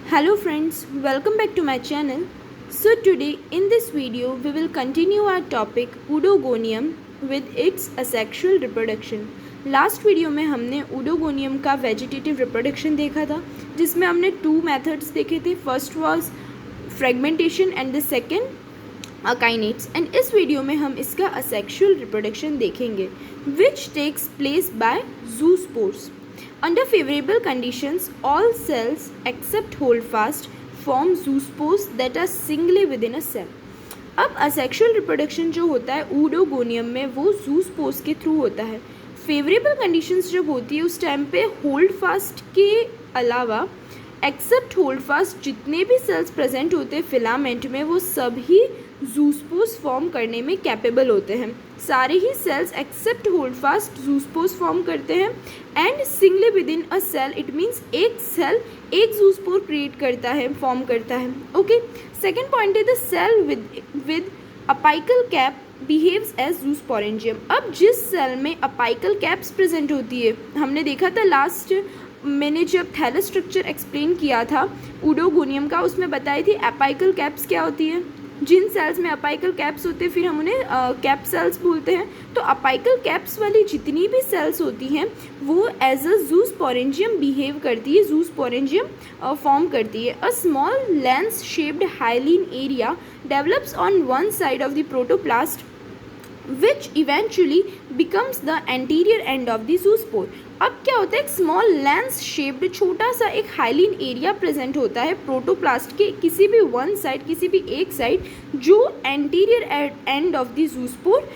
Hello friends, welcome back to my channel. So today in this video we will continue our topic Oedogonium with its asexual reproduction. Last video में हमने Oedogonium का vegetative reproduction देखा था जिसमें हमने to methods देखे थे. First was fragmentation and the second akinetes. एंड इस वीडियो में हम इसका असेक्सुअल रिप्रोडक्शन देखेंगे which takes place by zoospores. Under favorable conditions, all cells except holdfast form zoospores that are singly within a cell. अब asexual reproduction जो होता है ओडोगोनियम में वो जूस्पोर्स के थ्रू होता है. फेवरेबल कंडीशंस जब होती है उस टाइम पे होल्डफास्ट के अलावा एक्सेप्ट होल्डफास्ट जितने भी सेल्स प्रेजेंट होते हैं फिलामेंट में वो सभी जूस्पोर्स फॉर्म करने में कैपेबल होते हैं. सारे ही cells except holdfast zoospores form करते हैं and singly with in a cell. It means एक सेल एक जूस्पोर क्रिएट करता है, फॉर्म करता है. ओके, सेकेंड पॉइंट है the cell with apical cap behaves as zoosporangium. अब जिस सेल में अपाइकल कैप्स प्रेजेंट होती है, हमने देखा था लास्ट मैंने जब थैलस स्ट्रक्चर एक्सप्लेन किया था ओडोगोनियम का, उसमें बताई थी अपाइकल कैप्स क्या होती है. जिन सेल्स में अपाइकल कैप्स होते हैं फिर हम उन्हें कैप सेल्स बोलते हैं. तो अपाइकल कैप्स वाली जितनी भी सेल्स होती हैं वो एज अ जूस्पोरेंजियम बिहेव करती है, जूस्पोरेंजियम फॉर्म करती है. A small lens shaped hyaline area develops on one side of the protoplast which eventually becomes the anterior end of the zoospore. अब क्या होता है, एक स्मॉल लेंस शेप्ड छोटा सा एक हाइलिन एरिया प्रेजेंट होता है प्रोटोप्लास्ट के किसी भी वन साइड, किसी भी एक साइड, जो anterior end of the zoospore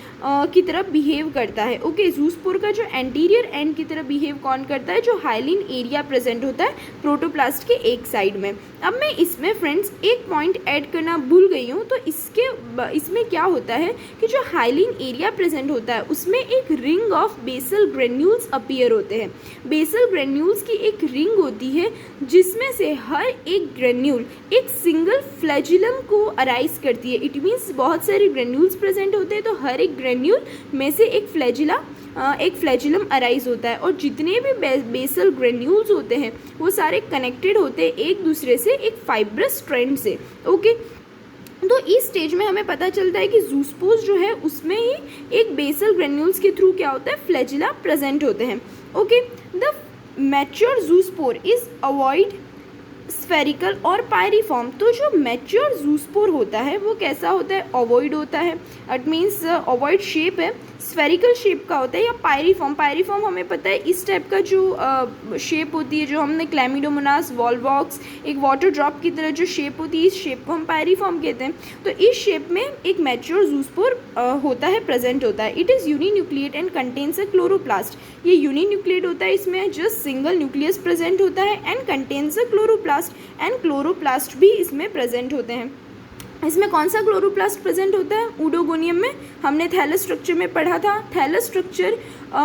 की तरफ बिहेव करता है. ओके, जूस्पोर का जो एंटीरियर एंड की तरफ बिहेव कौन करता है, जो हाइलिन एरिया प्रेजेंट होता है प्रोटोप्लास्ट के एक साइड में. अब मैं इसमें फ्रेंड्स एक पॉइंट ऐड करना भूल गई हूँ. तो इसमें क्या होता है कि जो हाइलिन एरिया प्रेजेंट होता है उसमें एक ring of basal granules appear होते हैं. बेसल ग्रेन्यूल्स की एक रिंग होती है जिसमें से हर एक ग्रेन्यूल एक सिंगल फ्लैजिलम को अराइज करती है. इट मीन्स बहुत सारे ग्रेन्यूल्स प्रेजेंट होते हैं तो हर एक ग्रेन्यूल में से एक फ्लैजिलम अराइज होता है. और जितने भी बेसल ग्रेन्यूल्स होते हैं वो सारे कनेक्टेड होते हैं एक दूसरे से एक फाइब्रस स्ट्रैंड से. ओके, तो इस स्टेज में हमें पता चलता है कि जूस्पोर्स जो है उसमें ही एक बेसल ग्रेन्यूल्स के थ्रू क्या होता है, फ्लैजिला प्रेजेंट होते हैं. Okay, the mature zoospore is avoid spherical और पायरीफॉर्म. तो जो मैच्योर जूस्पोर होता है वो कैसा होता है, ओवॉइड होता है. इट मीन्स ओवॉइड शेप है, स्फेरिकल शेप का होता है, या पायरीफॉर्म हमें पता है इस टाइप का जो शेप होती है जो हमने क्लैमिडोमोनास, वॉलवॉक्स, एक वाटर ड्रॉप की तरह जो शेप होती है इस शेप को हम पायरीफॉर्म कहते हैं. तो इस शेप में एक मैच्योर जूस्पोर होता है, प्रेजेंट होता है. It is uninucleate and contains a chloroplast. ये यूनिन्यूक्लिएट होता है, इसमें जस्ट सिंगल न्यूक्लियस प्रेजेंट होता है and contains a chloroplast. And chloroplast भी इसमें प्रेजेंट होते हैं. इसमें कौन सा क्लोरोप्लास्ट प्रेजेंट होता है ओडोगोनियम में, हमने थैलस स्ट्रक्चर में पढ़ा था. थैलस स्ट्रक्चर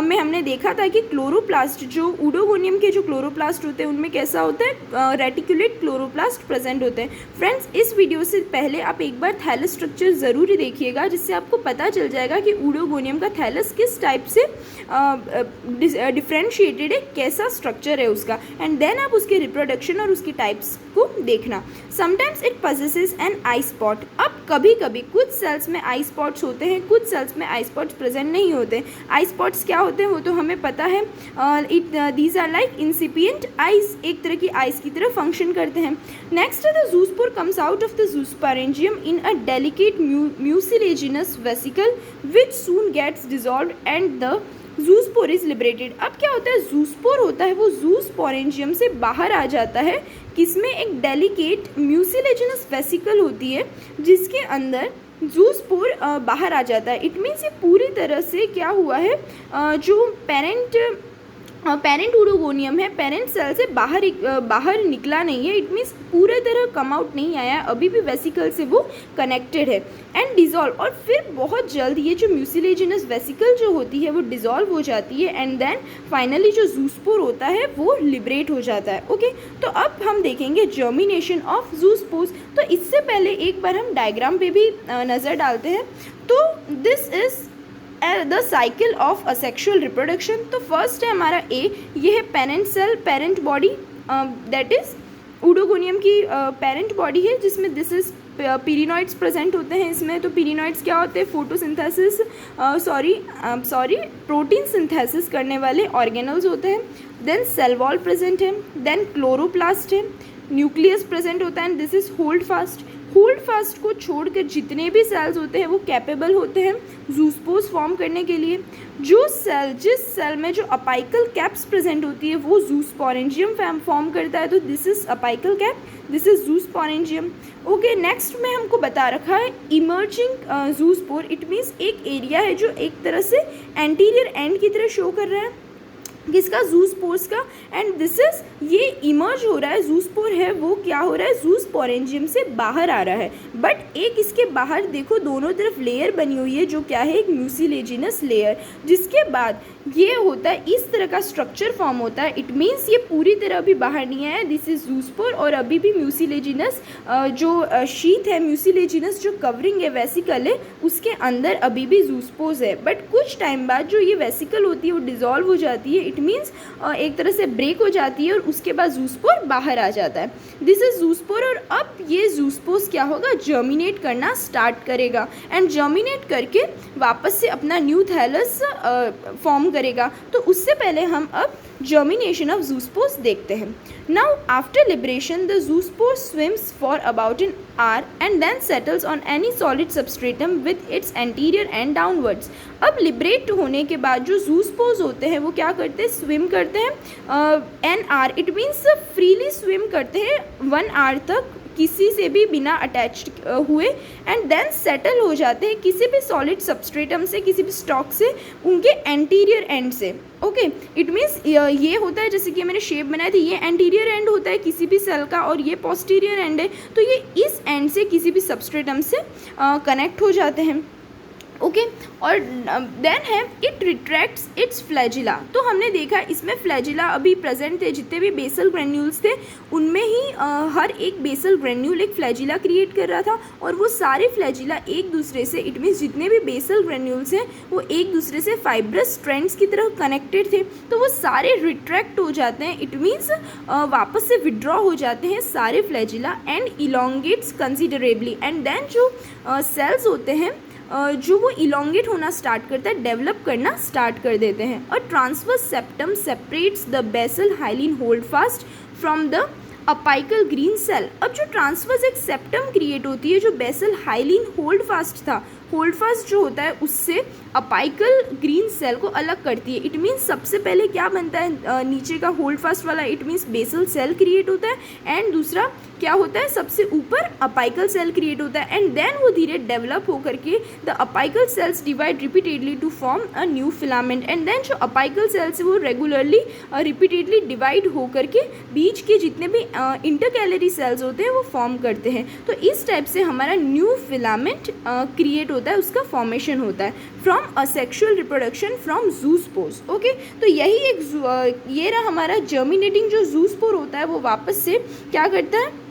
में हमने देखा था कि क्लोरोप्लास्ट जो ओडोगोनियम के जो क्लोरोप्लास्ट होते हैं उनमें कैसा होता है, रेटिकुलेट क्लोरोप्लास्ट प्रेजेंट होते हैं. फ्रेंड्स, इस वीडियो से पहले आप एक बार थैलस स्ट्रक्चर ज़रूर ही देखिएगा जिससे आपको पता चल जाएगा कि ओडोगोनियम का थैलस किस टाइप से डिफ्रेंशिएटेड है, कैसा स्ट्रक्चर है उसका. एंड देन आप उसके रिप्रोडक्शन और उसकी टाइप्स को देखना. Sometimes it possesses an eye spot. अब कभी कभी कुछ सेल्स में आई स्पॉट्स होते हैं, कुछ सेल्स में आई स्पॉट्स प्रेजेंट नहीं होते. आई स्पॉट्स क्या होते हैं वो तो हमें पता है. These are like incipient eyes, एक तरह की आइज की तरह फंक्शन करते हैं. Next the zoospore comes out of the zoosporangium in a delicate mucilaginous vesicle which soon gets dissolved and the zoospore is liberated. अब क्या होता है, जूस्पोर होता है वो जूस्पोरेंजियम से बाहर आ जाता है, किसमें, एक डेलिकेट म्यूसिलेजिनस वेसिकल होती है जिसके अंदर जूस्पोर बाहर आ जाता है. इट मीन्स ये पूरी तरह से क्या हुआ है, जो पेरेंट ओडोगोनियम है पेरेंट सेल से बाहर निकला नहीं है. इट मीन्स पूरे तरह कम आउट नहीं आया है, अभी भी वेसिकल से वो कनेक्टेड है एंड डिजॉल्व. और फिर बहुत जल्द ये जो म्यूसिलेजिनस वेसिकल जो होती है वो डिजॉल्व हो जाती है एंड देन फाइनली जो जूस्पोर होता है वो लिबरेट हो जाता है. ओके, तो अब हम देखेंगे जर्मिनेशन ऑफ जूस्पोर्स. तो इससे पहले एक बार हम डायग्राम पे भी नज़र डालते हैं. तो this is the cycle of asexual reproduction. तो फर्स्ट है हमारा ए, ये है parent cell, parent body, that is oedogonium की पेरेंट बॉडी है जिसमें दिस इज पीरिनॉइड्स प्रेजेंट होते हैं इसमें। तो पीरिनॉइड्स क्या होते हैं? फोटोसिंथेसिस प्रोटीन सिंथेसिस करने वाले ऑर्गेनल्स होते हैं। देन सेल वॉल प्रेजेंट है, देन क्लोरोप्लास्ट है, न्यूक्लियस प्रेजेंट होता है and this is hold fast. Hold fast को छोड़कर जितने भी सेल्स होते हैं वो कैपेबल होते हैं जूस्पोर्स फॉर्म करने के लिए। जिस सेल में जो अपाइकल कैप्स प्रेजेंट होती है वो जूस्पोरेंजियम फॉर्म करता है। तो this is apical cap, this is zoosporangium. Okay, next में हमको बता रखा है इमर्जिंग जूस्पोर। इट मीन्स एक एरिया है जो एक तरह से एंटीरियर एंड की तरह शो कर रहा है किसका? जूस्पोर्स का। एंड दिस इज ये इमर्ज हो रहा है, जूस्पोर है वो क्या हो रहा है? जूस्पोरेंजियम से बाहर आ रहा है। बट एक इसके बाहर देखो दोनों तरफ लेयर बनी हुई है जो क्या है? एक म्यूसिलेजिनस लेयर। जिसके बाद ये होता है इस तरह का स्ट्रक्चर फॉर्म होता है। इट मीन्स ये पूरी तरह अभी बाहर नहीं आया, दिस इज जूस्पोर। और अभी भी म्यूसिलेजिनस जो शीथ है, म्यूसिलेजिनस जो कवरिंग है वेसिकल है, उसके अंदर अभी भी जूस्पोर्स है। बट कुछ टाइम बाद जो ये वेसिकल होती है वो डिजॉल्व हो जाती है। इट मीन्स एक तरह से ब्रेक हो जाती है और उसके बाद जूस्पोर बाहर आ जाता है। This is zoospore. और अब ये जूस्पोर्स क्या होगा? जर्मिनेट करना स्टार्ट करेगा एंड जर्मिनेट करके वापस से अपना न्यू थैलस फॉर्म करेगा। तो उससे पहले हम अब germination of zoospores देखते हैं। Now after liberation the zoospore swims for about an hour and then settles on any solid substratum with its anterior end downwards। अब लिबरेट होने के बाद जो जूस्पोर्स होते हैं वो क्या करते हैं? स्विम करते हैं एन आर, इट मीन्स फ्रीली स्विम करते हैं 1 आवर तक किसी से भी बिना अटैच हुए एंड देन सेटल हो जाते हैं किसी भी सॉलिड सबस्ट्रेटम से, किसी भी स्टॉक से, उनके एंटीरियर एंड से। ओके, इट मीन्स ये होता है जैसे कि मैंने शेप बनाई थी, ये एंटीरियर एंड होता है किसी भी सेल का और ये पोस्टीरियर एंड है। तो ये इस एंड से किसी भी सबस्ट्रेटम से कनेक्ट हो जाते हैं। ओके, और देन है इट रिट्रैक्ट्स इट्स फ्लैजिला। तो हमने देखा इसमें फ्लैजिला अभी प्रेजेंट थे, जितने भी बेसल ग्रेन्यूल्स थे उनमें ही हर एक बेसल ग्रेन्यूल एक फ्लैजिला क्रिएट कर रहा था और वो सारे फ्लैजिला एक दूसरे से, इट मीन्स जितने भी बेसल ग्रेन्यूल्स हैं वो एक दूसरे से फाइब्रस स्ट्रैंड्स की तरह कनेक्टेड थे। तो वो सारे रिट्रैक्ट हो जाते हैं, इट मीन्स वापस से विड्रॉ हो जाते हैं सारे flagella and elongates considerably. And then जो सेल्स होते हैं जो वो इलोंगेट होना स्टार्ट करता है, डेवलप करना स्टार्ट कर देते हैं। और transverse septum separates the basal hyaline holdfast from the apical green cell. अब जो ट्रांसवर्स एक सेप्टम क्रिएट होती है जो बेसल हाइलिन होल्ड फास्ट था, होल्ड फास्ट जो होता है उससे अपाइकल ग्रीन सेल को अलग करती है। इट मीन्स सबसे पहले क्या बनता है नीचे का होल्ड फास्ट वाला, it means basal cell create होता है एंड दूसरा क्या होता है सबसे ऊपर अपाइकल सेल क्रिएट होता है एंड देन वो धीरे डेवलप होकर के the apical cells divide repeatedly to form a new filament. And then जो अपाइकल सेल्स है वो रेगुलरली रिपीटेडली डिवाइड होकर के बीच के जितने भी इंटरकैलरी सेल्स होते हैं वो फॉर्म करते हैं। तो इस टाइप से हमारा न्यू फिलामेंट क्रिएट होता है, उसका फॉर्मेशन होता है from asexual reproduction from zoospores. Okay, तो यही एक ये रहा हमारा जर्मिनेटिंग जो जूस्पोर होता है वो वापस से क्या करता है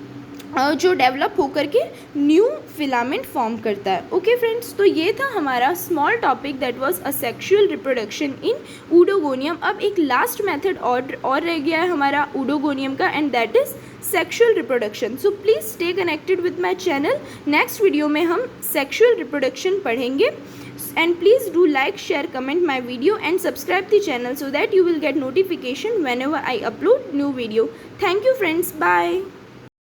जो डेवलप होकर के न्यू फिलामेंट फॉर्म करता है। ओके फ्रेंड्स, तो ये था हमारा small topic that was asexual reproduction in oedogonium. अब एक लास्ट मेथड और रह गया है हमारा ऊडोगोनियम का and that is sexual reproduction. So please stay connected with my channel. Next video में हम सेक्सुअल रिप्रोडक्शन पढ़ेंगे and please do like, share, comment my video and subscribe the channel so that you will get notification whenever I upload new video. Thank you friends, bye.